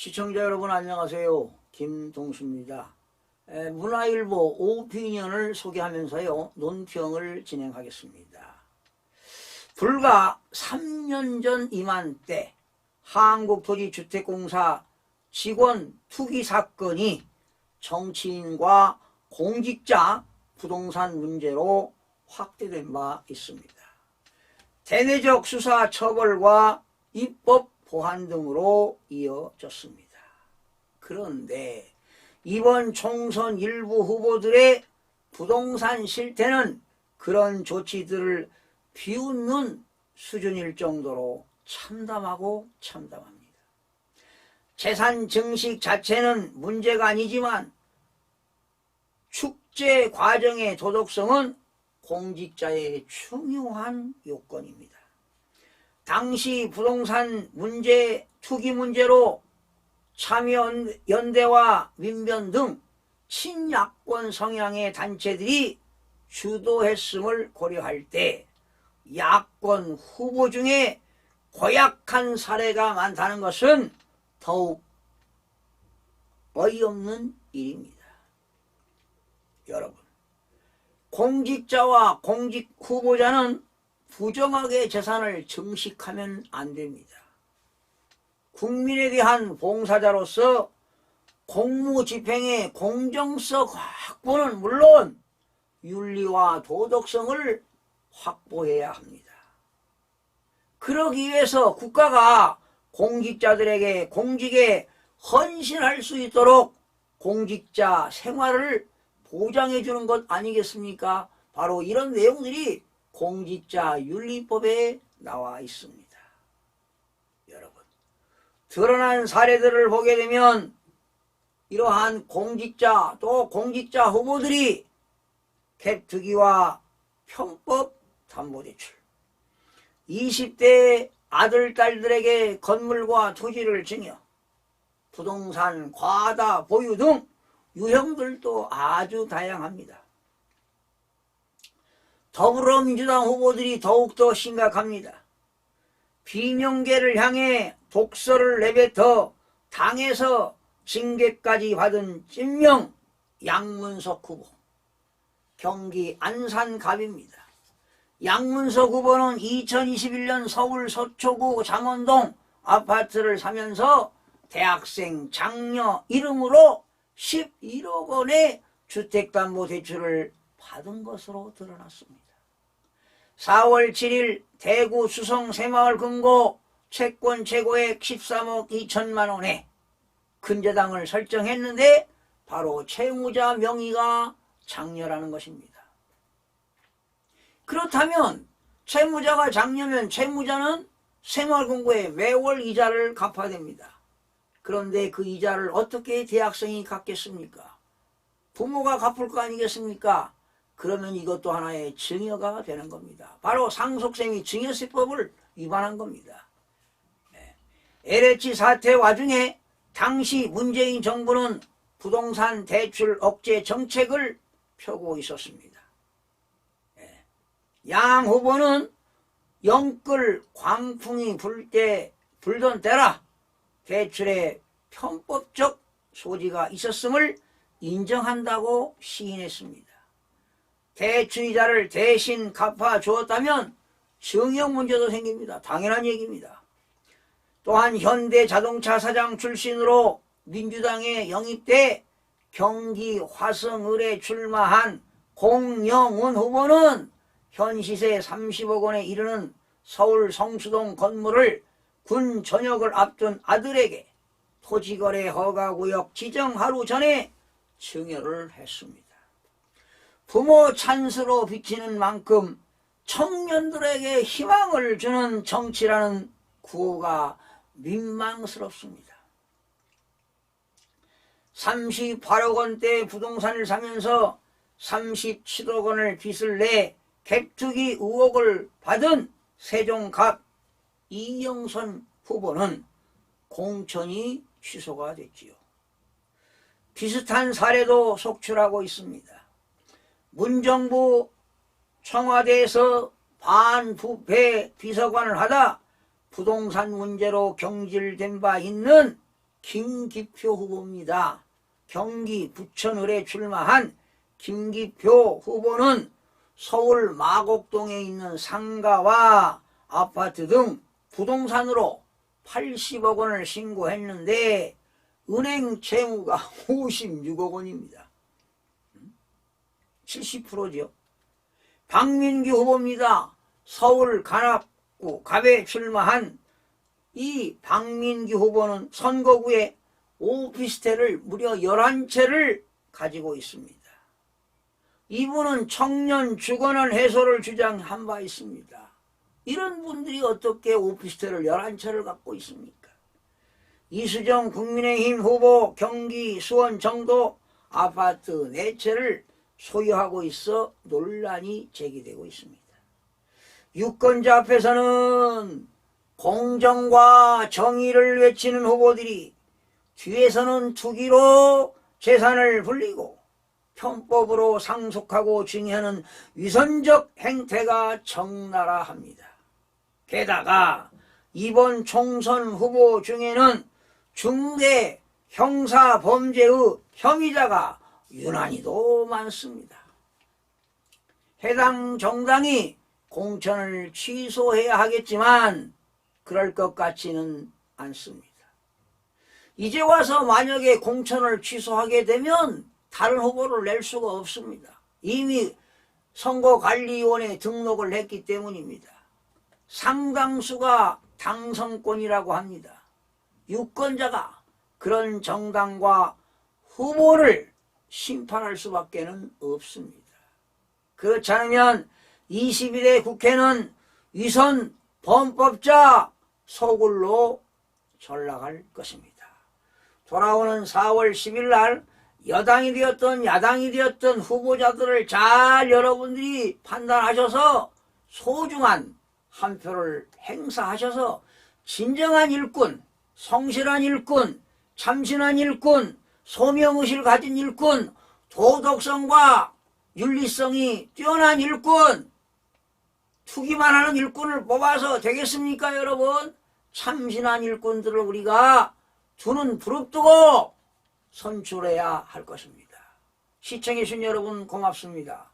시청자 여러분 안녕하세요. 김동수입니다. 문화일보 오피니언을 소개하면서요 논평을 진행하겠습니다. 불과 3년 전 이맘때 한국토지주택공사 직원 투기 사건이 정치인과 공직자 부동산 문제로 확대된 바 있습니다. 대내적 수사 처벌과 입법 보완 등으로 이어졌습니다. 그런데 이번 총선 일부 후보들의 부동산 실태는 그런 조치들을 비웃는 수준일 정도로 참담하고 참담합니다. 재산 증식 자체는 문제가 아니지만 축제 과정의 도덕성은 공직자의 중요한 요건입니다. 당시 부동산 문제, 투기 문제로 참여연대와 민변 등 친야권 성향의 단체들이 주도했음을 고려할 때 야권 후보 중에 고약한 사례가 많다는 것은 더욱 어이없는 일입니다. 여러분, 공직자와 공직 후보자는 부정하게 재산을 증식하면 안 됩니다. 국민에 대한 봉사자로서 공무집행의 공정성 확보는 물론 윤리와 도덕성을 확보해야 합니다. 그러기 위해서 국가가 공직자들에게 공직에 헌신할 수 있도록 공직자 생활을 보장해 주는 것 아니겠습니까? 바로 이런 내용들이 공직자 윤리법에 나와 있습니다. 여러분, 드러난 사례들을 보게 되면 이러한 공직자 또 공직자 후보들이 갭투기와 편법 담보대출, 20대 아들, 딸들에게 건물과 토지를 증여, 부동산 과다 보유 등 유형들도 아주 다양합니다. 더불어민주당 후보들이 더욱더 심각합니다. 비명계를 향해 독서를 내뱉어 당에서 징계까지 받은 찐명 양문석 후보, 경기 안산갑입니다. 양문석 후보는 2021년 서울 서초구 잠원동 아파트를 사면서 대학생 장녀 이름으로 11억 원의 주택담보대출을 받은 것으로 드러났습니다. 4월 7일 대구 수성 새마을 금고 채권 최고액 13억 2천만 원에 근저당을 설정했는데 바로 채무자 명의가 장녀라는 것입니다. 그렇다면 채무자가 장녀면 채무자는 새마을 금고에 매월 이자를 갚아야 됩니다. 그런데 그 이자를 어떻게 대학생이 갚겠습니까? 부모가 갚을 거 아니겠습니까? 그러면 이것도 하나의 증여가 되는 겁니다. 바로 상속세미 증여세법을 위반한 겁니다. LH 사태 와중에 당시 문재인 정부는 부동산 대출 억제 정책을 펴고 있었습니다. 양 후보는 영끌 광풍이 불던 때라 대출에 편법적 소지가 있었음을 인정한다고 시인했습니다. 대출이자를 대신 갚아주었다면 증여 문제도 생깁니다. 당연한 얘기입니다. 또한 현대자동차 사장 출신으로 민주당에 영입돼 경기 화성을에 출마한 공영훈 후보는 현 시세 30억 원에 이르는 서울 성수동 건물을 군 전역을 앞둔 아들에게 토지거래 허가구역 지정 하루 전에 증여를 했습니다. 부모 찬스로 비치는 만큼 청년들에게 희망을 주는 정치라는 구호가 민망스럽습니다. 38억 원대 부동산을 사면서 37억 원을 빚을 내 갭투기 의혹을 받은 세종갑 이영선 후보는 공천이 취소가 됐지요. 비슷한 사례도 속출하고 있습니다. 문정부 청와대에서 반부패 비서관을 하다 부동산 문제로 경질된 바 있는 김기표 후보입니다. 경기 부천을에 출마한 김기표 후보는 서울 마곡동에 있는 상가와 아파트 등 부동산으로 80억 원을 신고했는데 은행 채무가 56억 원입니다. 70%죠. 박민규 후보입니다. 서울 관악구 갑에 출마한 이 박민규 후보는 선거구에 오피스텔을 무려 11채를 가지고 있습니다. 이분은 청년 주거난 해소를 주장한 바 있습니다. 이런 분들이 어떻게 오피스텔을 11채를 갖고 있습니까? 이수정 국민의힘 후보 경기 수원 정도 아파트 4채를 소유하고 있어 논란이 제기되고 있습니다. 유권자 앞에서는 공정과 정의를 외치는 후보들이 뒤에서는 투기로 재산을 불리고 편법으로 상속하고 증여하는 위선적 행태가 적나라합니다. 게다가 이번 총선 후보 중에는 중대 형사범죄의 혐의자가 유난히도 많습니다. 해당 정당이 공천을 취소해야 하겠지만 그럴 것 같지는 않습니다. 이제 와서 만약에 공천을 취소하게 되면 다른 후보를 낼 수가 없습니다. 이미 선거관리위원회에 등록을 했기 때문입니다. 상당수가 당선권이라고 합니다. 유권자가 그런 정당과 후보를 심판할 수밖에 없습니다. 그렇지 않으면 21대 국회는 위선 범법자 소굴로 전락할 것입니다. 돌아오는 4월 10일 날 여당이 되었던 야당이 되었던 후보자들을 잘 여러분들이 판단하셔서 소중한 한 표를 행사하셔서 진정한 일꾼, 성실한 일꾼, 참신한 일꾼, 소명의식을 가진 일꾼, 도덕성과 윤리성이 뛰어난 일꾼, 투기만 하는 일꾼을 뽑아서 되겠습니까, 여러분? 참신한 일꾼들을 우리가 두 눈 부릅뜨고 선출해야 할 것입니다. 시청해주신 여러분 고맙습니다.